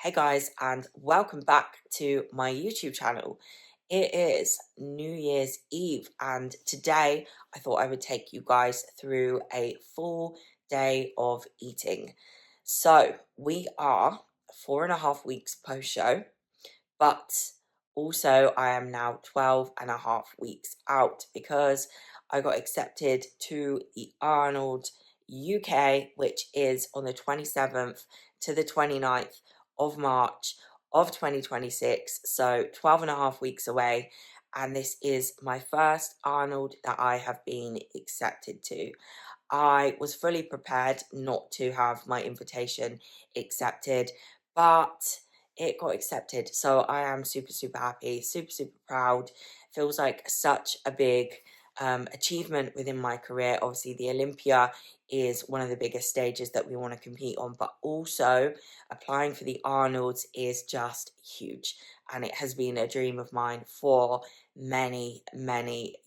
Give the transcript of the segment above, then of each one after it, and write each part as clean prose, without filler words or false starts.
Hey guys, and welcome back to my YouTube channel. It is New Year's Eve, and today I thought I would take you guys through a full day of eating. So, we are 4.5 weeks post show, but also I am now 12.5 weeks out because I got accepted to the Arnold UK, which is on the 27th to the 29th of March of 2026. So 12.5 weeks away. And this is my first Arnold that I have been accepted to. I was fully prepared not to have my invitation accepted, but it got accepted. So I am super happy, super proud. Feels like such a big achievement within my career. Obviously, the Olympia is one of the biggest stages that we want to compete on, but also applying for the Arnolds is just huge. And it has been a dream of mine for many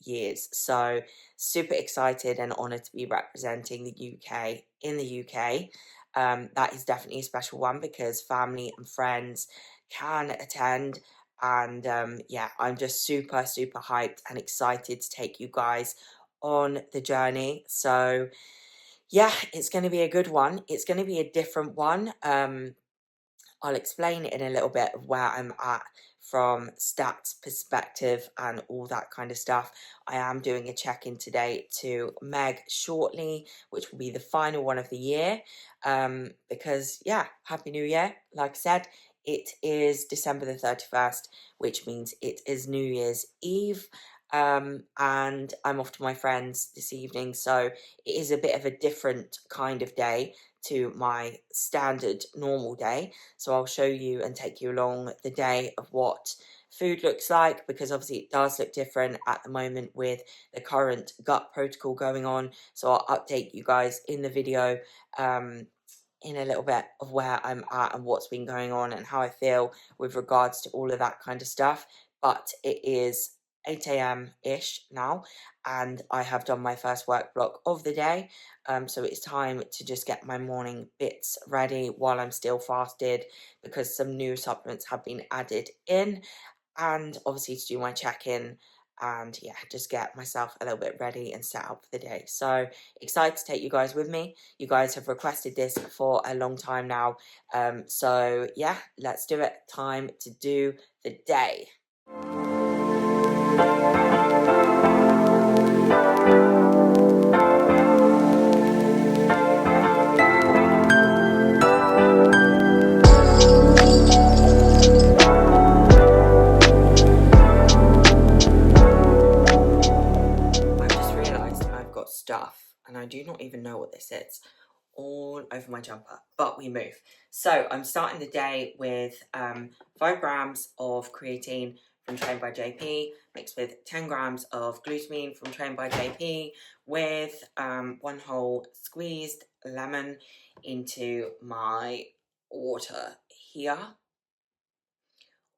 years. So super excited and honoured to be representing the UK in the UK. That is definitely a special one because family and friends can attend. And yeah, I'm just super hyped and excited to take you guys on the journey. So yeah, it's going to be a good one. It's going to be a different one. I'll explain in a little bit of where I'm at from stats perspective and all that kind of stuff. I am doing a check-in today to Meg shortly, which will be the final one of the year. Because yeah, Happy New Year. Like I said, it is December the 31st, which means it is New Year's Eve. And I'm off to my friends this evening, so it is a bit of a different kind of day to my standard normal day. So I'll show you and take you along the day of what food looks like, because obviously it does look different at the moment with the current gut protocol going on. So I'll update you guys in the video in a little bit of where I'm at and what's been going on and how I feel with regards to all of that kind of stuff. But it is 8 a.m. ish now, and I have done my first work block of the day. So it's time to just get my morning bits ready while I'm still fasted, because some new supplements have been added in, and obviously to do my check-in and yeah, just get myself a little bit ready and set up for the day. So excited to take you guys with me. You guys have requested this for a long time now. So yeah, let's do it. Time to do the day. Stuff, and I do not even know what this is, all over my jumper, but we move. So I'm starting the day with 5 grams of creatine from Trained by JP mixed with 10 grams of glutamine from Trained by JP with 1 whole squeezed lemon into my water here.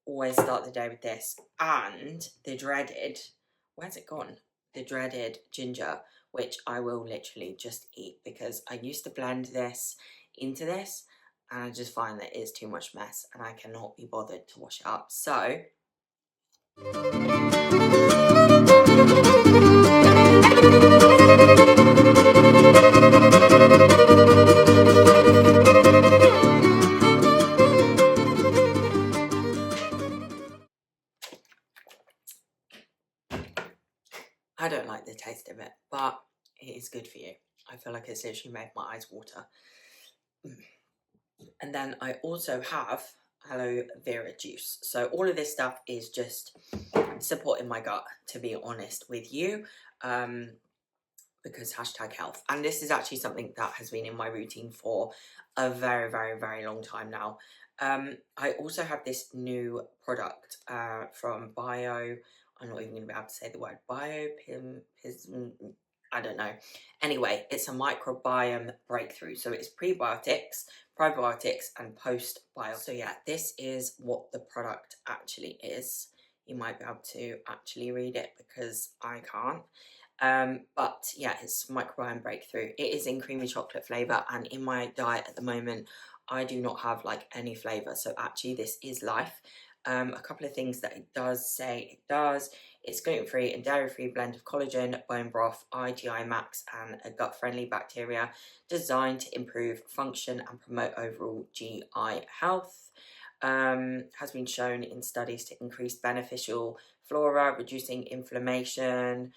Always start the day with this, and the dreaded, where's it gone? The dreaded ginger, which I will literally just eat because I used to blend this into this and I just find that it's too much mess and I cannot be bothered to wash it up. So I don't like the taste of it, but it is good for you. I feel like it's literally made my eyes water. And then I also have aloe vera juice. So all of this stuff is just supporting my gut, to be honest with you, because #health. And this is actually something that has been in my routine for a very long time now. I also have this new product from Bio. I'm not even going to be able to say the word I don't know. Anyway, it's a microbiome breakthrough. So it's prebiotics, probiotics, and postbiotics. So yeah, this is what the product actually is. You might be able to actually read it because I can't. But yeah, it's microbiome breakthrough. It is in creamy chocolate flavour, and in my diet at the moment, I do not have like any flavour, so actually this is life. A couple of things that it does say, it's gluten-free and dairy-free blend of collagen, bone broth, IGI Max and a gut-friendly bacteria designed to improve function and promote overall GI health. Has been shown in studies to increase beneficial flora, reducing inflammation,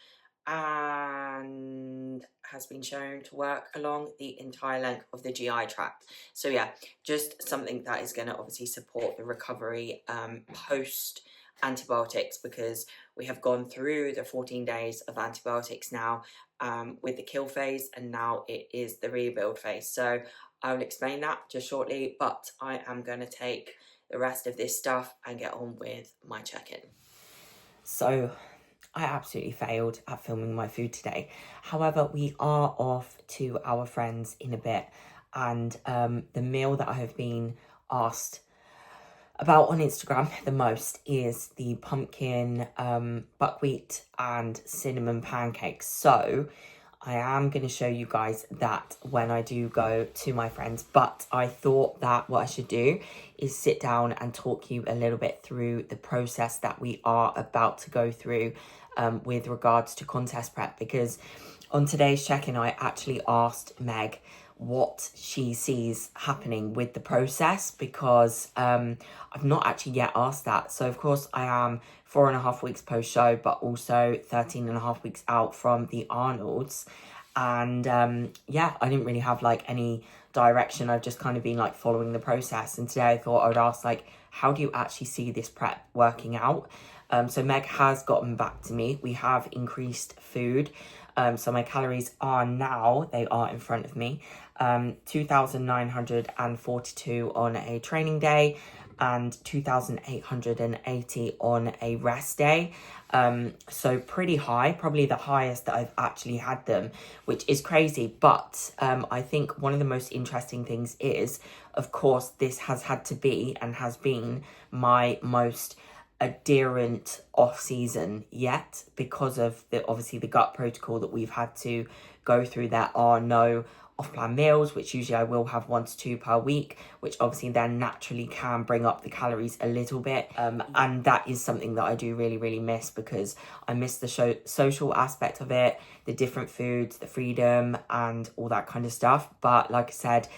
and has been shown to work along the entire length of the GI tract. So yeah, just something that is going to obviously support the recovery post antibiotics, because we have gone through the 14 days of antibiotics now with the kill phase, and now it is the rebuild phase. So I will explain that just shortly, but I am going to take the rest of this stuff and get on with my check-in. So I absolutely failed at filming my food today. However, we are off to our friends in a bit, and the meal that I have been asked about on Instagram the most is the pumpkin buckwheat and cinnamon pancakes. So I am going to show you guys that when I do go to my friends, but I thought that what I should do is sit down and talk you a little bit through the process that we are about to go through with regards to contest prep, because on today's check-in I actually asked Meg what she sees happening with the process, because I've not actually yet asked that. So of course I am 4.5 weeks post show, but also 13.5 weeks out from the Arnolds, and yeah, I didn't really have like any direction. I've just kind of been like following the process, and today I thought I would ask, like, how do you actually see this prep working out? So Meg has gotten back to me. We have increased food. So my calories are now, they are in front of me, 2,942 on a training day and 2,880 on a rest day. So pretty high, probably the highest that I've actually had them, which is crazy. But I think one of the most interesting things is, of course, this has had to be and has been my most adherent off season yet, because of the obviously the gut protocol that we've had to go through. There are no off-plan meals, which usually I will have 1 to 2 per week, which obviously then naturally can bring up the calories a little bit, and that is something that I do really miss, because I miss the social aspect of it, the different foods, the freedom and all that kind of stuff. But like I said,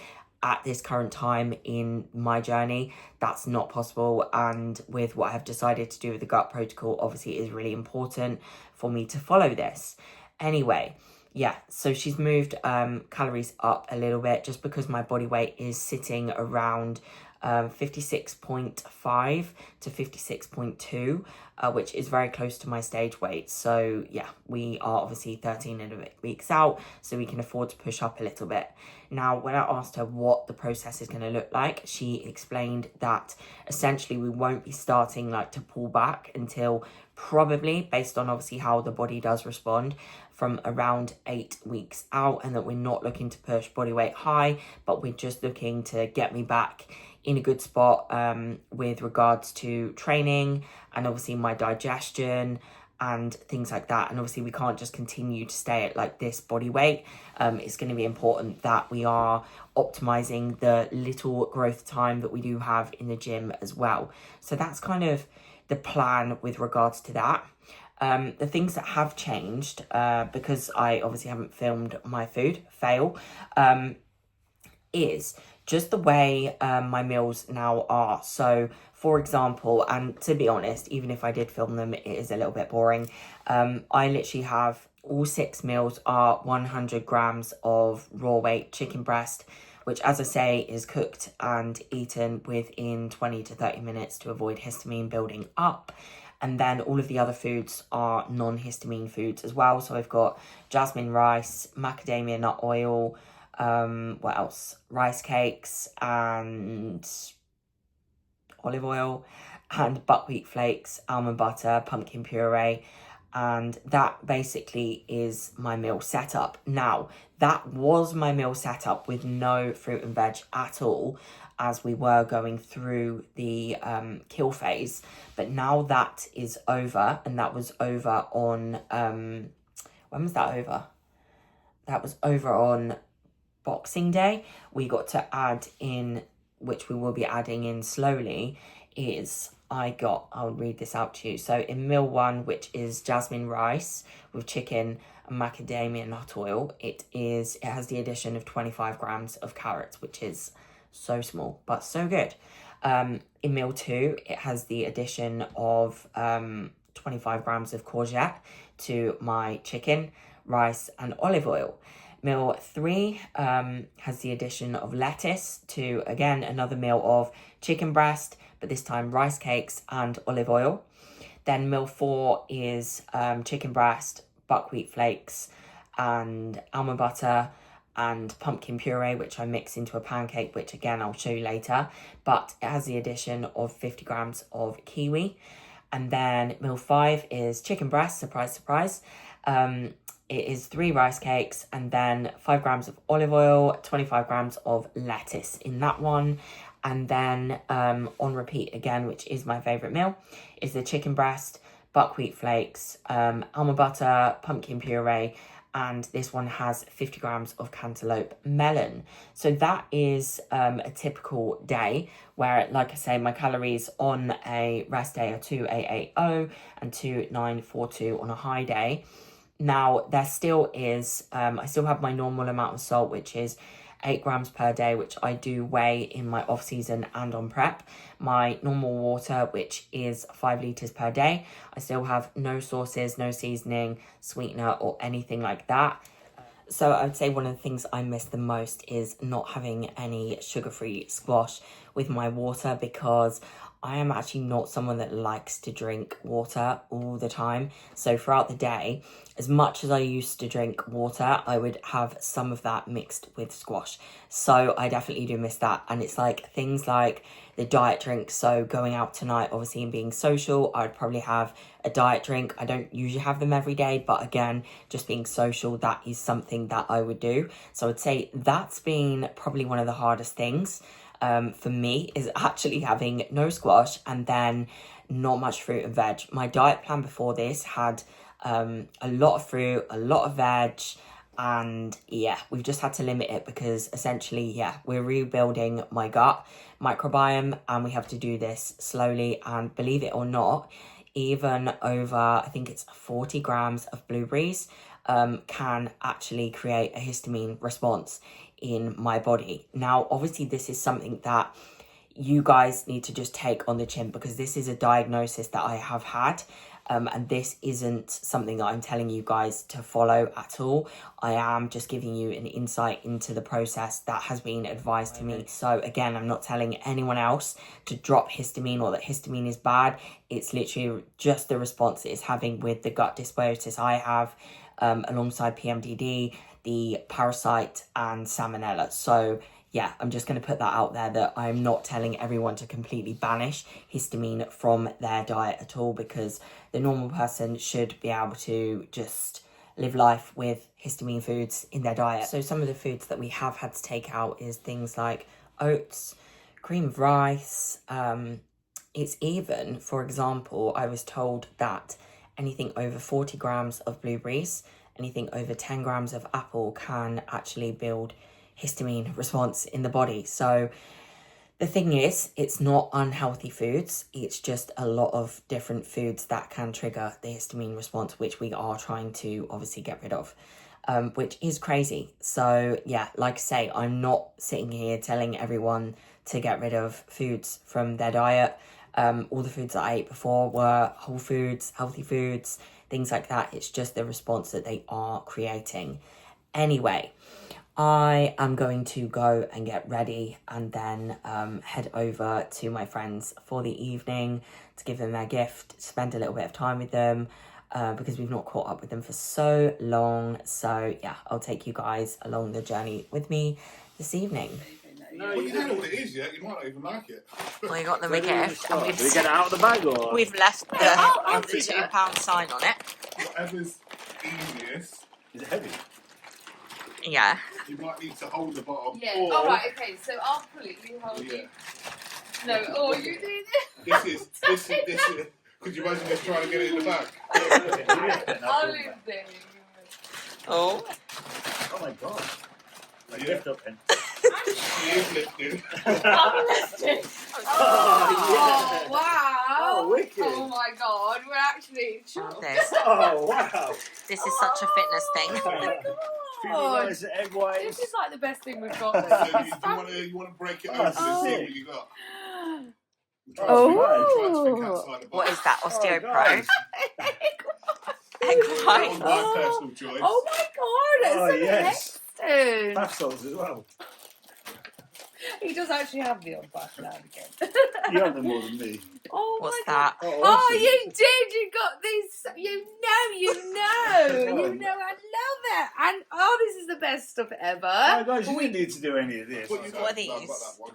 at this current time in my journey, that's not possible. And with what I've decided to do with the gut protocol, obviously it is really important for me to follow this. Anyway, yeah, so she's moved calories up a little bit, just because my body weight is sitting around 56.5 to 56.2, which is very close to my stage weight. So yeah, we are obviously 13 and a bit weeks out, so we can afford to push up a little bit. Now, when I asked her what the process is going to look like, she explained that essentially we won't be starting like to pull back until probably, based on obviously how the body does respond, from around 8 weeks out, and that we're not looking to push body weight high, but we're just looking to get me back in a good spot with regards to training and obviously my digestion and things like that. And obviously we can't just continue to stay at like this body weight. It's going to be important that we are optimizing the little growth time that we do have in the gym as well. So that's kind of the plan with regards to that. The things that have changed, because I obviously haven't filmed my food, is just the way my meals now are. So for example, and to be honest, even if I did film them, it is a little bit boring. I literally have all 6 meals are 100 grams of raw weight chicken breast, which, as I say, is cooked and eaten within 20 to 30 minutes to avoid histamine building up. And then all of the other foods are non-histamine foods as well. So I've got jasmine rice, macadamia nut oil, what else? Rice cakes and olive oil and buckwheat flakes, almond butter, pumpkin puree. And that basically is my meal setup. Now, that was my meal setup with no fruit and veg at all, as we were going through the kill phase. But now that is over, and that was over on, when was that over? That was over on Boxing Day. We got to add in which we will be adding in slowly, is I'll read this out to you. So in meal 1, which is jasmine rice with chicken and macadamia nut oil, it has the addition of 25 grams of carrots, which is so small but so good. In meal 2, it has the addition of 25 grams of courgette to my chicken, rice and olive oil. Meal 3 has the addition of lettuce to, again, another meal of chicken breast, but this time rice cakes and olive oil. Then meal 4 is chicken breast, buckwheat flakes and almond butter and pumpkin puree, which I mix into a pancake, which again I'll show you later, but it has the addition of 50 grams of kiwi. And then meal 5 is chicken breast, surprise, surprise. It is 3 rice cakes and then 5 grams of olive oil, 25 grams of lettuce in that one. And then on repeat again, which is my favourite meal, is the chicken breast, buckwheat flakes, almond butter, pumpkin puree, and this one has 50 grams of cantaloupe melon. So that is a typical day where, like I say, my calories on a rest day are 2880 and 2942 on a high day. Now, there still is, I still have my normal amount of salt, which is 8 grams per day, which I do weigh in my off season and on prep. My normal water, which is 5 litres per day. I still have no sauces, no seasoning, sweetener or anything like that. So I would say one of the things I miss the most is not having any sugar-free squash with my water, because I am actually not someone that likes to drink water all the time. So throughout the day, as much as I used to drink water, I would have some of that mixed with squash. So I definitely do miss that. And it's like things like the diet drink. So going out tonight, obviously, and being social, I'd probably have a diet drink. I don't usually have them every day, but again, just being social, that is something that I would do. So I'd say that's been probably one of the hardest things for me, is actually having no squash and then not much fruit and veg. My diet plan before this had a lot of fruit, a lot of veg, and yeah, we've just had to limit it because essentially, yeah, we're rebuilding my gut microbiome and we have to do this slowly. And believe it or not, even over, I think it's 40 grams of blueberries can actually create a histamine response in my body. Now, obviously, this is something that you guys need to just take on the chin, because this is a diagnosis that I have had. And this isn't something that I'm telling you guys to follow at all. I am just giving you an insight into the process that has been advised to me. So again, I'm not telling anyone else to drop histamine or that histamine is bad. It's literally just the response it is having with the gut dysbiosis I have, alongside PMDD, the parasite and salmonella. So yeah, I'm just going to put that out there, that I'm not telling everyone to completely banish histamine from their diet at all, because the normal person should be able to just live life with histamine foods in their diet. So some of the foods that we have had to take out is things like oats, cream of rice. It's even, for example, I was told that anything over 40 grams of blueberries, anything over 10 grams of apple can actually build histamine response in the body. So the thing is, it's not unhealthy foods, it's just a lot of different foods that can trigger the histamine response, which we are trying to obviously get rid of, which is crazy. So yeah, like I say, I'm not sitting here telling everyone to get rid of foods from their diet. All the foods that I ate before were whole foods, healthy foods, things like that. It's just the response that they are creating. Anyway, I am going to go and get ready and then head over to my friends for the evening to give them their gift, spend a little bit of time with them, because we've not caught up with them for so long. So yeah, I'll take you guys along the journey with me this evening. No, you don't know what it is yet. You might not even like it. We got them a gift, and Did we get it out of the bag, or? we've left the £2 sign on it. Whatever's easiest. Is it heavy? Yeah. You might need to hold the bottom. Yeah. Or, All right. Okay. So I'll pull it. You hold it. No. Oh, you did it. This is. Could you imagine us trying to get it in the bag? I'll leave there. Oh. Oh my god. Yeah. Lift up then. She is lifted. I'm lifted. Oh, Wow. Oh, wicked. Oh my god, we're actually shocked. This. Oh, wow. This is such a fitness thing. Oh my god. Nice egg whites. This is like the best thing we've got. So Then. you want to break it Oh, open and see sick. what you got? Oh. Try to think outside the box. What is that? Osteo Pro? guys. Egg That was white. my personal choice. Oh my god, that's Oh, yes. amazing. Bath salts as well. He does actually have the odd bath now and again. You have them more than me. Oh What's my that? Oh, God. Oh, awesome. you did. You got this. You know. You know. I love it. And oh, this is the best stuff ever. Oh, guys, you didn't need to do any of this. What you What are got? these? I've got that one.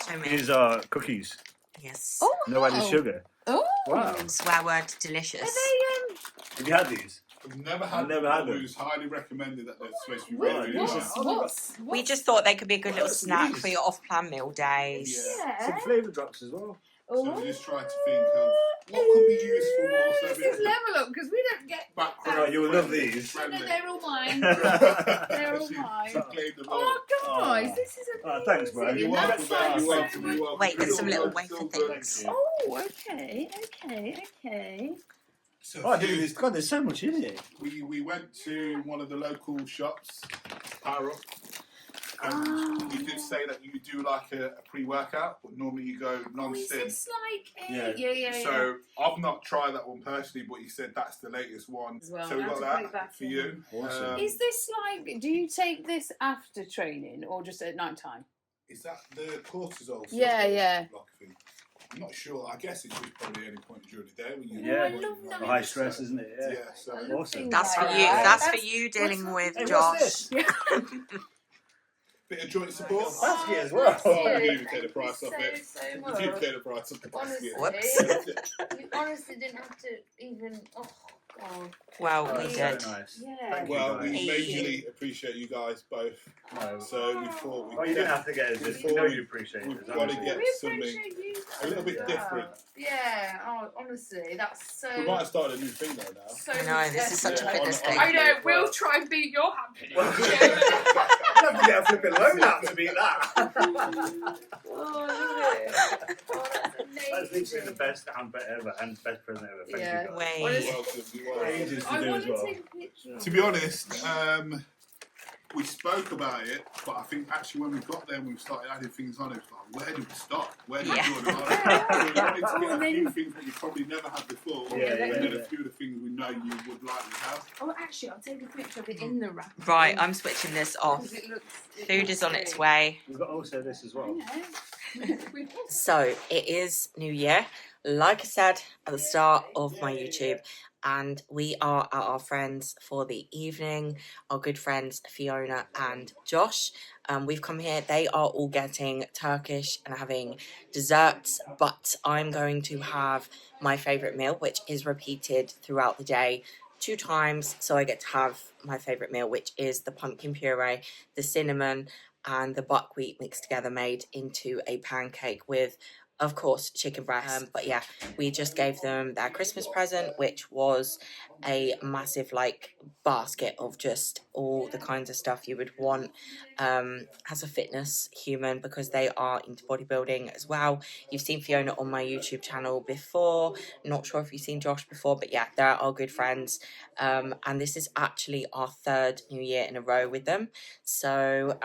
Show me. These are cookies. Yes. Oh, No added sugar. Oh. Wow. Swear word Are delicious. they Have you had these? I've never had I've never them. had them. It was highly recommended that they're supposed to be Right, really, really these are nice. What's We just thought they could be a good little What's snack these? for your off-plan meal days. Yeah. Some Yeah. flavour drops as well. So we just tried to think of what could be useful also. This is level up because we don't get. Oh, you'll love these. No, they're all mine. Oh, They're all mine. Oh, guys, this is amazing. Oh, thanks, bro. You're That's welcome, like you're so welcome, much- you're welcome. Wait, there's some little It's wafer all good. things. Thank you. Oh, okay. So Oh, dude, God, there's so much in it. we went to one of the local shops, Power Up, and you did say that you do like a pre-workout, but normally you go Oh, is non-stim. this like Yeah. yeah. So I've not tried that one personally, but you said that's the latest one. As well. So we I have got to put it that back for in. you. Awesome. Is this like? Do you take this after training or just at night time? Is that the cortisol? Yeah, yeah. Block thing? I'm not sure. I guess it's just probably any point during the day when you. Yeah. I love night. High stress, isn't it? Yeah. Yeah. So I love Awesome. things That's for like you. that. That's for you dealing what's- with Hey, what's Josh. this? bit of joint support. Basket as well. Oh, you didn't pay the price off it. So You much. did pay the price of the basket. Whoops. You honestly didn't have to even. Oh God. Well, Oh, we that's did. so nice. Yeah. Thank you, Well, guys. we Hey. majorly appreciate you guys both. No. So we thought Well, you didn't have to get us this. We know you appreciate We've it. got to honestly. get We something appreciate you a little bit as different. well. Yeah. Oh, honestly, that's so. We might have started a new thing though now. So I know, this is such a Yeah, fitness on- thing. I know. We'll try and beat your happiness. Well, you have to get a flipping loan out to beat that. Oh, look at it. Oh, that's amazing. That's literally the best hamper ever and best present ever. Thank Yeah. you guys. Wait. You're welcome. You're welcome. Ages to I do want as to well. take a picture. To be honest, we spoke about it, but I think actually when we got there and we started adding things on, it was like, where do we start? Where do we Yeah. draw the line? So we wanted to get a few things that you probably never had before, Yeah, and then yeah. a few of the things we know you would like to have. Oh, actually, I'll take a picture of it in the wrap. Right, I'm switching this off. Because it Food looks is on its great. way. We've got also this as well. So it is New Year, like I said at the start of my YouTube, and we are at our friends for the evening, our good friends Fiona and Josh. We've come here, they are all getting Turkish and having desserts, but I'm going to have my favourite meal, which is repeated throughout the day 2 times, so I get to have my favourite meal, which is the pumpkin puree, the cinnamon and the buckwheat mixed together, made into a pancake with, of course, chicken breast. But yeah, we just gave them their Christmas present, which was a massive like basket of just all the kinds of stuff you would want as a fitness human, because they are into bodybuilding as well. You've seen Fiona on my YouTube channel before. Not sure if you've seen Josh before, but yeah, they're our good friends. And this is actually our 3rd New Year in a row with them. So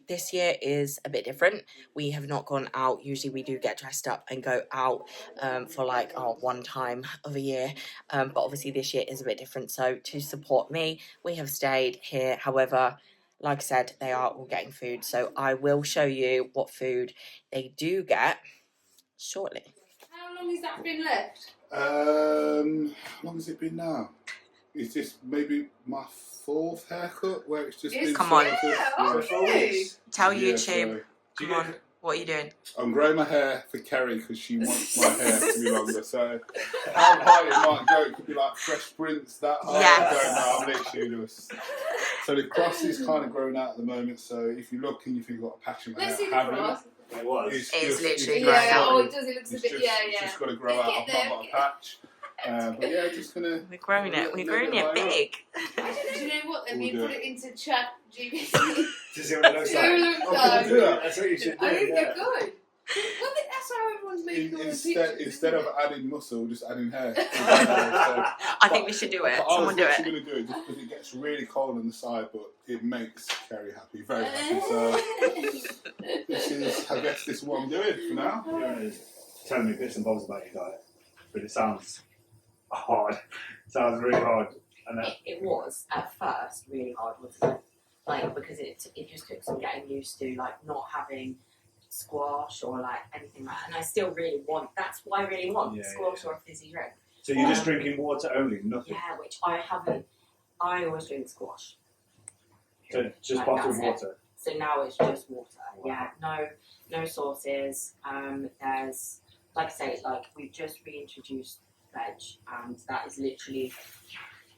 this year is a bit different. We have not gone out. Usually we do get dressed up and go out for like one time of a year. But obviously this year is a bit different. So to support me, we have stayed here. However, like I said, they are all getting food. So I will show you what food they do get shortly. How long has that been left? How long has it been now? Is this maybe my 4th haircut where it's just Yes. been Come on. surface? Yeah, okay. Tell Yeah, YouTube. so- Come on. What are you doing? I'm growing my hair for Kerry because she wants my hair to be longer. So how high it might go, it could be like Fresh Prince, that high. Yes. I don't know. I'm literally just. So the cross is kind of growing out at the moment. So if you look and you think you've got a patch in my Let's see hair, the have cross. It was. It's literally growing growing Yeah, out. oh, it does. It looks a It's bit. just, Yeah, it's yeah. just got to grow out. I've not got a patch. But yeah, just gonna. We're growing it. We're growing it big. Do you know what? Then We'll you do put it. it into chat GPT. To see what it looks See what like. it looks Oh, like. do that. That's what you should do. I think yeah. they're good. Well, that's how everyone's making all the pictures. Instead of isn't adding muscle, just adding hair. I think we should do it. But I was Someone do actually it. going to do it just because it gets really cold on the side, but it makes Kerry happy, very happy. So this is, I guess, this is what I'm doing for now. You're telling me bits and bobs about your diet, but it sounds hard. It sounds really hard. And It was at first really hard, wasn't it? Like because it just took some getting used to, like not having squash or like anything like that. And I still really want. That's what I really want: squash or a fizzy drink. so you're just drinking water only, nothing. Yeah, which I haven't. I always drink squash. So just Like, bottled that's it. water. So now it's just water. Wow. Yeah, no sauces. There's like I say, like we've just reintroduced veg, and that is literally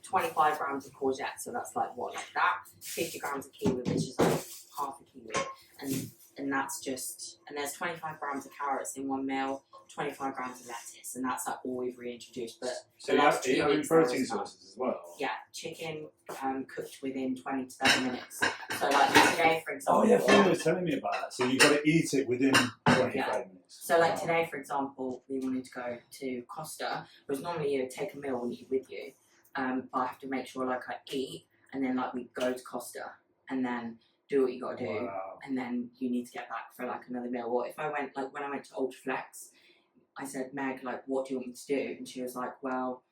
25 grams of courgette. So that's like what, like that. 50 grams of kiwi, which is like half a kiwi, and that's just. And there's 25 grams of carrots in one meal, 25 grams of lettuce, and that's like all we've reintroduced. But So the you last have 2 having weeks protein was, sources as well. yeah, chicken cooked within 20 to 30 minutes. So like today, for example. Oh yeah, Fiona was telling me about that. So you've got to eat it within 25 Yeah. minutes. So like today, for example, we wanted to go to Costa, whereas normally you would take a meal and eat with you. But I have to make sure like I eat, and then like we go to Costa, and then do what you got to do, Wow. and then you need to get back for like another meal. Or if I went, like when I went to Ultraflex, I said, Meg, like what do you want me to do? And she was like, well,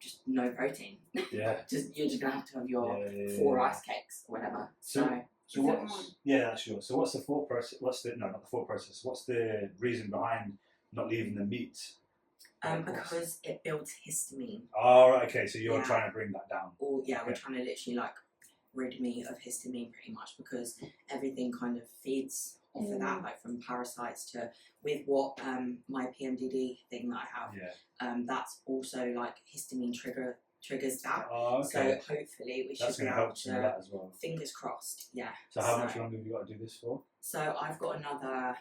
just no protein. Yeah. You're just gonna have to have your Yeah. 4 rice cakes or whatever. So Is it what's one? yeah, sure. So what's the thought process? Not the thought process. What's the reason behind not leaving the meat? because it builds histamine. Oh, right, okay. So you're Yeah. trying to bring that down. Or yeah, we're Okay. trying to literally like rid me of histamine pretty much, because everything kind of feeds off of that, like from parasites to with what my PMDD thing that I have. Yeah. That's also like histamine triggers that. Oh, okay. So hopefully we That's should be going to able help some of that as well. fingers crossed. Yeah. So how much longer have you got to do this for? So I've got another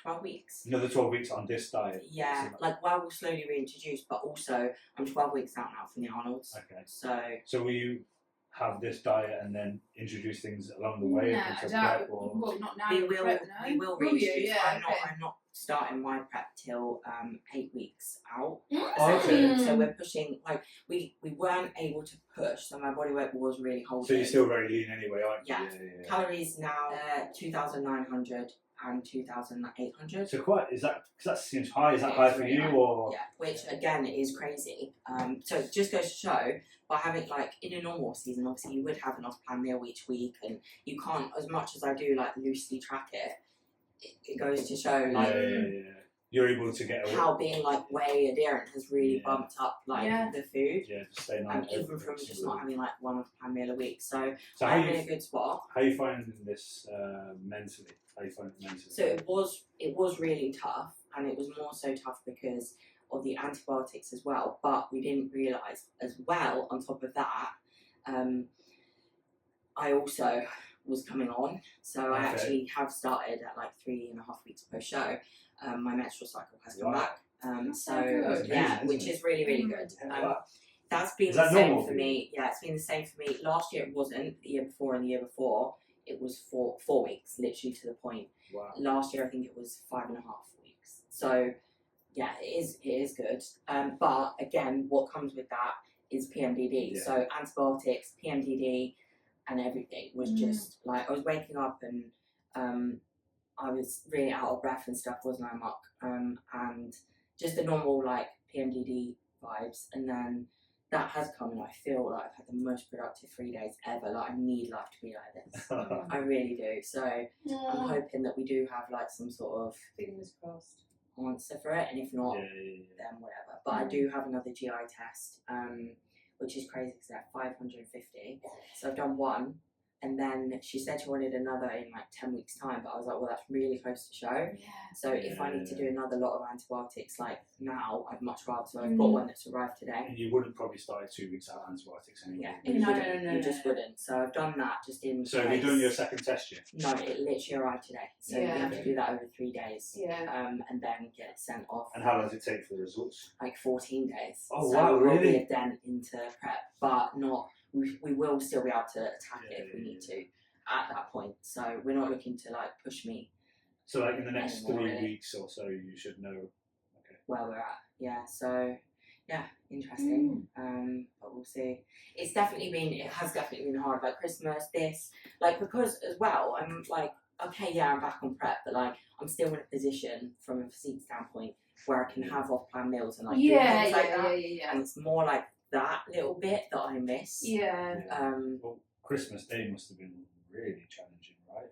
12 weeks. Another 12 weeks on this diet. Yeah, like well, we'll slowly reintroduce, but also I'm 12 weeks out now from the Arnolds. Okay. So will you have this diet and then introduce things along the way? No, into that, prep, or? well, not now. we you're will prep, no? we will Will you? reintroduce. Yeah, I'm not starting my prep till 8 weeks out. Oh, okay. So we're pushing, like we weren't able to push, so my body weight was really holding. So you're still very lean anyway, aren't you? Yeah. Calories now 2,900 and 2,800. So quite, is that, because that seems high, is that Yeah, high it's for really you, high. or? Yeah, which again is crazy. So it just goes to show, by having like in a normal season, obviously you would have an off-plan meal each week, and you can't, as much as I do like loosely track it goes to show like Yeah. You're able to get away. how being like way adherent has really Yeah. bumped up like Yeah. the food. Yeah, just staying on. Even from just not having like one off-plan meal a week. So So how I'm in a you, good spot. how you finding this mentally? How you finding it mentally? So it was really tough, and it was more so tough because of the antibiotics as well. But we didn't realise as well, on top of that, I also was coming on. So I Okay. actually have started at like 3.5 weeks post show. My menstrual cycle has come Wow. back. That's So so good. That's yeah, amazing, which isn't is really, really good. Wow. That's been Is the that same normal for for you? me. Yeah, it's been the same for me. Last year it wasn't. The year before and the year before it was 4 weeks, literally to the point. Wow. Last year I think it was 5.5 weeks. So yeah, it is good. But again, what comes with that is PMDD. Yeah. So antibiotics, PMDD, and everything was just like I was waking up and I was really out of breath and stuff, wasn't I, Mark? And just the normal like PMDD vibes, and then that has come, and I feel like I've had the most productive 3 days ever. Like I need life to be like this. I really do. So I'm hoping that we do have like some sort of Fingers crossed. answer for it, and if not, Yeah. then whatever. But I do have another GI test, which is crazy because they're 550. So I've done one, And then she said she wanted another in like 10 weeks' time, but I was like, well, that's really close to show. So if I need to do another lot of antibiotics like now, I'd much rather. So I've got one that's arrived today. And you wouldn't probably start 2 weeks out antibiotics anyway. Yeah, no, you just wouldn't. So I've done that just in. So have you done your second test yet? No, it literally arrived today. So you have to do that over 3 days. And then get it sent off. And how long does it take for the results? Like 14 days. Oh so wow, it will really? be a dent into prep, but not. We will still be able to attack it if we need to at that point. So we're not looking to like push me. So like in the next anymore, 3 really. weeks or so, you should know. Okay. Where we're at. Yeah. So yeah, interesting. But we'll see. It has definitely been hard. Like Christmas, because as well, I'm like, okay, yeah, I'm back on prep, but like I'm still in a position from a physique standpoint where I can have off-plan meals and like do things like that. And it's more like that little bit that I miss. Well, Christmas Day must have been really challenging, right?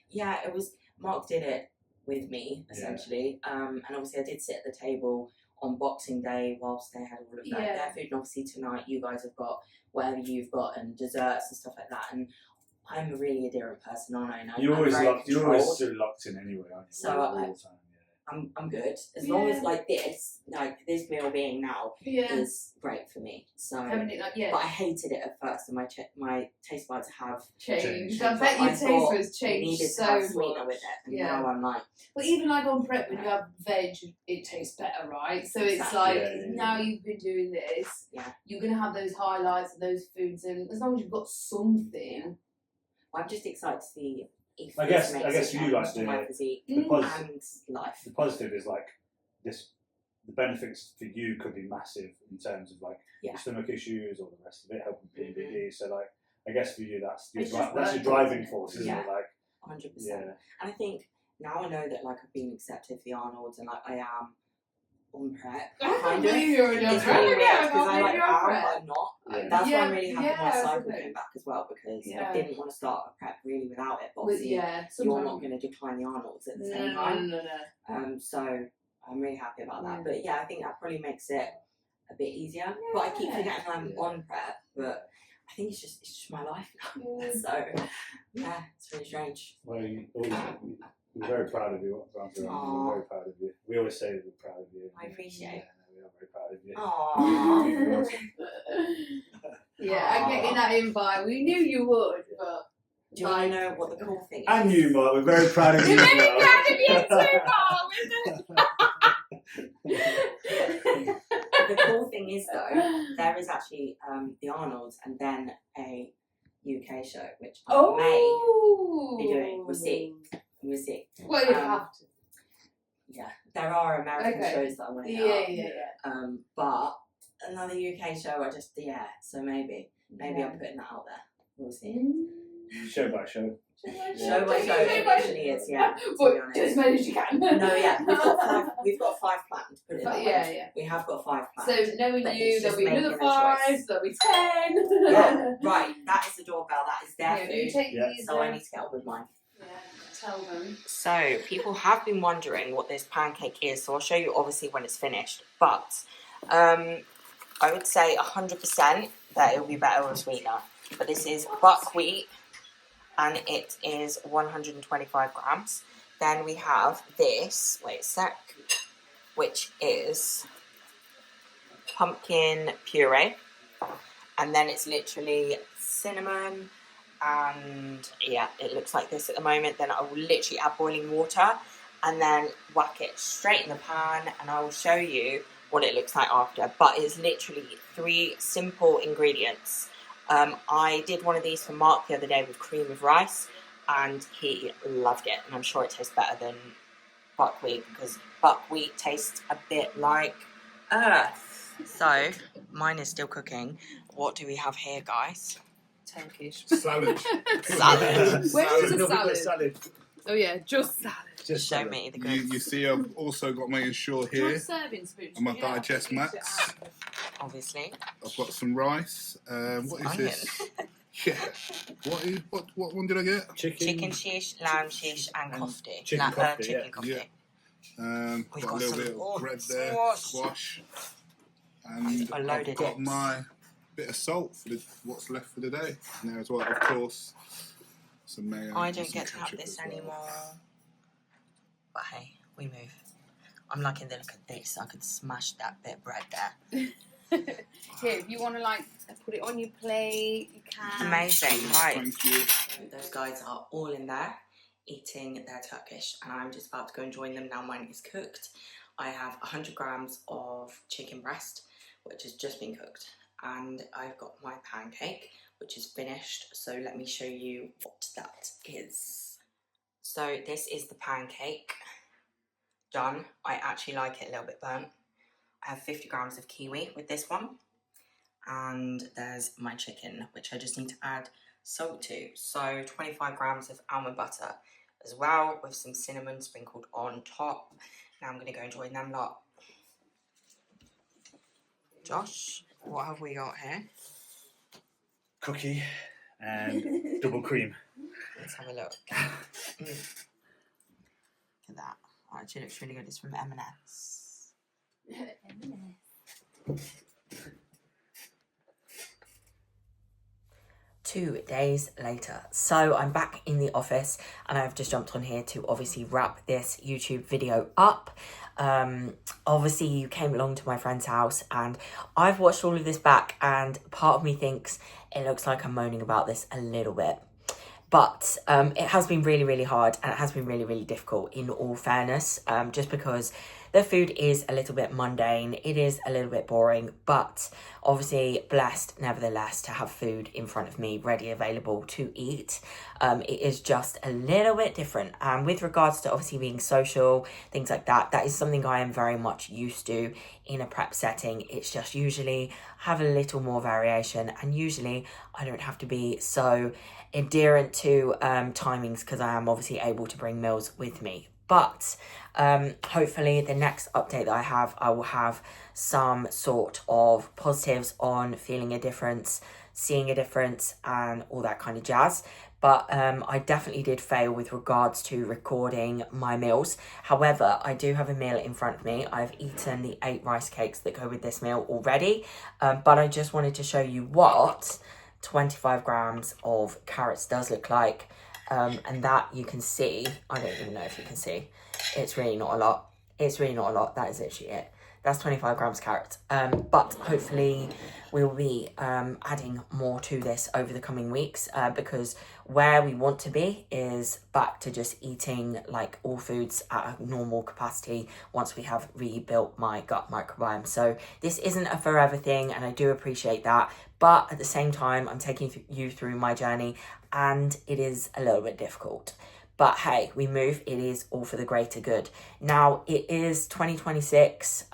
Yeah, it was. Mark did it with me essentially, and obviously I did sit at the table on Boxing Day whilst they had all of their food, and obviously tonight you guys have got whatever you've got and desserts and stuff like that. And I'm a really adherent person, aren't I? And You're always controlled. so locked in anyway, aren't you? So all the time. I'm good as long as like this meal being now is great for me. So, but I hated it at first, and my taste buds have changed. I bet your taste buds changed so much. With it, and now I'm like. Well, even like on prep when you have veg, it tastes better, right? So it's like now you've been doing this, you're gonna have those highlights and those foods, and as long as you've got something, I'm just excited to see. I guess for you, like my physique and life. The positive is like this. The benefits for you could be massive in terms of like your stomach issues or the rest of it helping PBD. So like, I guess for you that's your driving force, isn't it? Like 100%. And I think now I know that like I've been accepted for the Arnolds and like I am on prep. Kind of. You're on prep because I like am, but I'm not. That's why I'm really happy my cycle came back as well, because I didn't want to start a prep really without it. But obviously, you're not going to decline the Arnolds at the same time. No. So I'm really happy about that. But yeah, I think that probably makes it a bit easier. But I keep forgetting I'm on prep. But I think it's just my life now. So yeah, it's really strange. Well, we're very proud of you. We're very proud of you. We always say that we're proud of you. I appreciate it. We are very proud of you. Aww. I'm getting that invite. We knew you would, but. Do you want to know what the cool thing is? And you, Mark. We're very proud of you. We're very proud of you too, Mark. The cool thing is, though, there is actually the Arnolds and then a UK show, which I may be doing. We'll see. We'll see. Well, you have to. Yeah, there are American shows that I want to go. But another UK show, so maybe I'm putting that out there. We'll see. Show by show. Show by show, it actually is, But just as many as you can. No, we've got 5 planned. Put it that way. We have got 5 planned. So knowing you, there'll be another 5, there'll be 10. Yeah, right. That is the doorbell. That is their food. So I need to get on with mine. Tell them. So people have been wondering what this pancake is. So I'll show you obviously when it's finished. But I would say 100% that it will be better with sweetener. But this is buckwheat, and it is 125 grams. Then we have this, wait a sec, which is pumpkin puree. And then it's literally cinnamon, and it looks like this at the moment. Then I will literally add boiling water and then whack it straight in the pan, and I will show you what it looks like after. But it's literally 3 simple ingredients. I did one of these for Mark the other day with cream of rice, and he loved it, and I'm sure it tastes better than buckwheat, because buckwheat tastes a bit like earth. So mine is still cooking. What do we have here, guys? Turkish. Salad. Salad. Where is the salad? salad? Oh yeah, just salad. Just show me the goods. You see, I've also got my ensure here. And my digest max. Obviously. I've got some rice. What is this? Yeah. What one did I get? Chicken shish, lamb shish, and kofte. Chicken kofte, chicken kofte. Got a little bit of bread there, squash. And a loaded I've got my bit of salt for what's left for the day. And there as well, of course, some mayo. I don't get to have this anymore. But hey, we move. I'm liking the look of this. I could smash that bit of bread there. Here, if you want to like put it on your plate, you can. Amazing, right. Thank you. Those guys are all in there eating their Turkish, and I'm just about to go and join them now. Mine is cooked. I have 100 grams of chicken breast, which has just been cooked, and I've got my pancake, which is finished. So let me show you what that is. So this is the pancake done. I actually like it a little bit burnt. I have 50 grams of kiwi with this one, and there's my chicken, which I just need to add salt to. So 25 grams of almond butter as well, with some cinnamon sprinkled on top. Now I'm going to go and join them lot. Josh, what have we got here? Cookie and double cream. Let's have a look. Look at that. Oh, actually looks really good. It's from M&S. M&S. 2 days later. So I'm back in the office, and I've just jumped on here to obviously wrap this YouTube video up. Obviously you came along to my friend's house, and I've watched all of this back, and part of me thinks it looks like I'm moaning about this a little bit. But it has been really, really hard, and it has been really, really difficult in all fairness, just because the food is a little bit mundane, it is a little bit boring, but obviously blessed nevertheless to have food in front of me ready, available to eat. It is just a little bit different. And with regards to obviously being social, things like that, that is something I am very much used to in a prep setting. It's just usually have a little more variation, and usually I don't have to be so adherent to timings, because I am obviously able to bring meals with me. But hopefully the next update that I will have some sort of positives on feeling a difference, seeing a difference, and all that kind of jazz. But I definitely did fail with regards to recording my meals. However, I do have a meal in front of me. I've eaten the 8 rice cakes that go with this meal already. But I just wanted to show you what 25 grams of carrots does look like. And that you can see, I don't even know if you can see, it's really not a lot. It's really not a lot. That is literally it. That's 25 grams carrots. But hopefully we will be adding more to this over the coming weeks, because where we want to be is back to just eating like all foods at a normal capacity once we have rebuilt my gut microbiome. So this isn't a forever thing, and I do appreciate that. But at the same time, I'm taking you through my journey, and it is a little bit difficult. But hey, we move. It is all for the greater good. Now, it is 2026.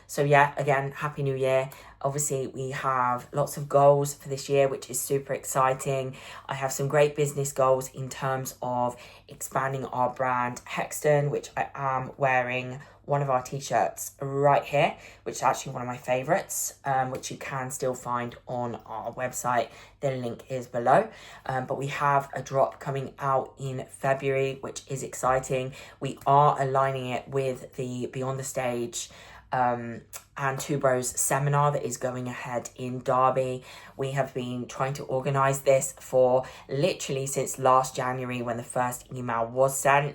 So yeah, again, Happy New Year. Obviously, we have lots of goals for this year, which is super exciting. I have some great business goals in terms of expanding our brand, Hexton, which I am wearing one of our t-shirts right here, which is actually one of my favorites, which you can still find on our website. The link is below. But we have a drop coming out in February, which is exciting. We are aligning it with the Beyond the Stage and Two Bros seminar that is going ahead in Derby. We have been trying to organise this for literally since last January, when the first email was sent.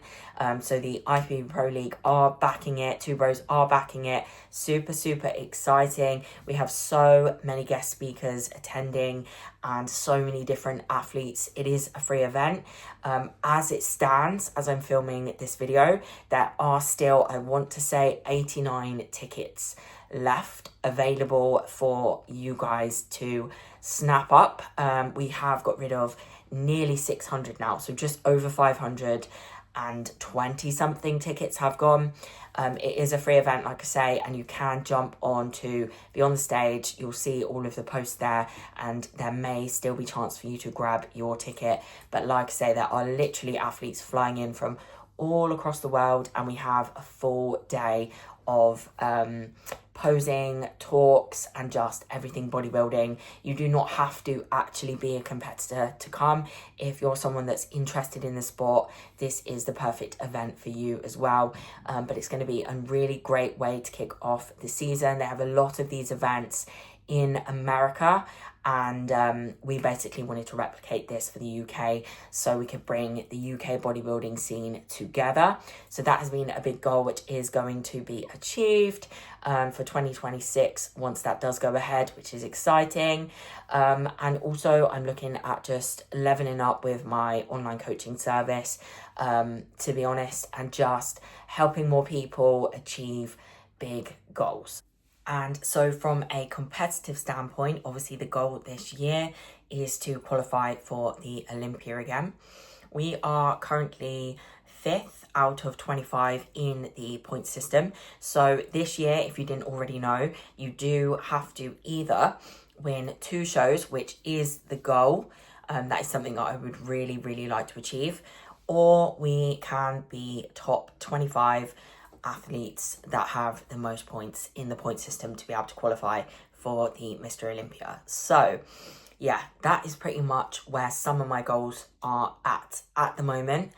So the IFBB Pro League are backing it, Two Bros are backing it. Super, super exciting. We have so many guest speakers attending and so many different athletes. It is a free event. As it stands, as I'm filming this video, there are still, I want to say, 89 tickets left available for you guys to snap up. We have got rid of nearly 600 now, so just over 520 something tickets have gone. It is a free event, like I say, and you can jump on to Beyond the Stage. You'll see all of the posts there, and there may still be chance for you to grab your ticket. But like I say, there are literally athletes flying in from all across the world, and we have a full day of posing, talks, and just everything bodybuilding. You do not have to actually be a competitor to come. If you're someone that's interested in the sport, this is the perfect event for you as well. But it's going to be a really great way to kick off the season. They have a lot of these events in America, and we basically wanted to replicate this for the UK so we could bring the UK bodybuilding scene together. So that has been a big goal, which is going to be achieved for 2026 once that does go ahead, which is exciting. And also I'm looking at just leveling up with my online coaching service, to be honest, and just helping more people achieve big goals. And so from a competitive standpoint, obviously the goal this year is to qualify for the Olympia again. We are currently 5th out of 25 in the point system. So this year, if you didn't already know, you do have to either win 2 shows, which is the goal. That is something that I would really, really like to achieve. Or we can be top 25 athletes that have the most points in the point system to be able to qualify for the Mr. Olympia. So yeah, that is pretty much where some of my goals are at the moment.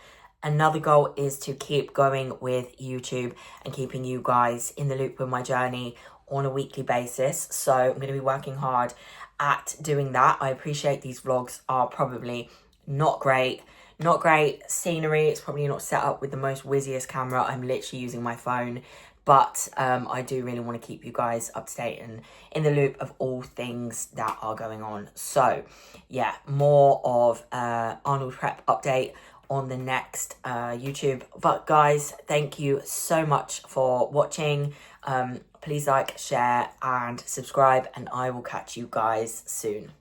Another goal is to keep going with YouTube and keeping you guys in the loop with my journey on a weekly basis. So I'm going to be working hard at doing that. I appreciate these vlogs are probably not great scenery. It's probably not set up with the most whizziest camera. I'm literally using my phone, but I do really want to keep you guys up to date and in the loop of all things that are going on. So yeah, more of Arnold prep update on the next YouTube. But guys, thank you so much for watching. Please like, share and subscribe, and I will catch you guys soon.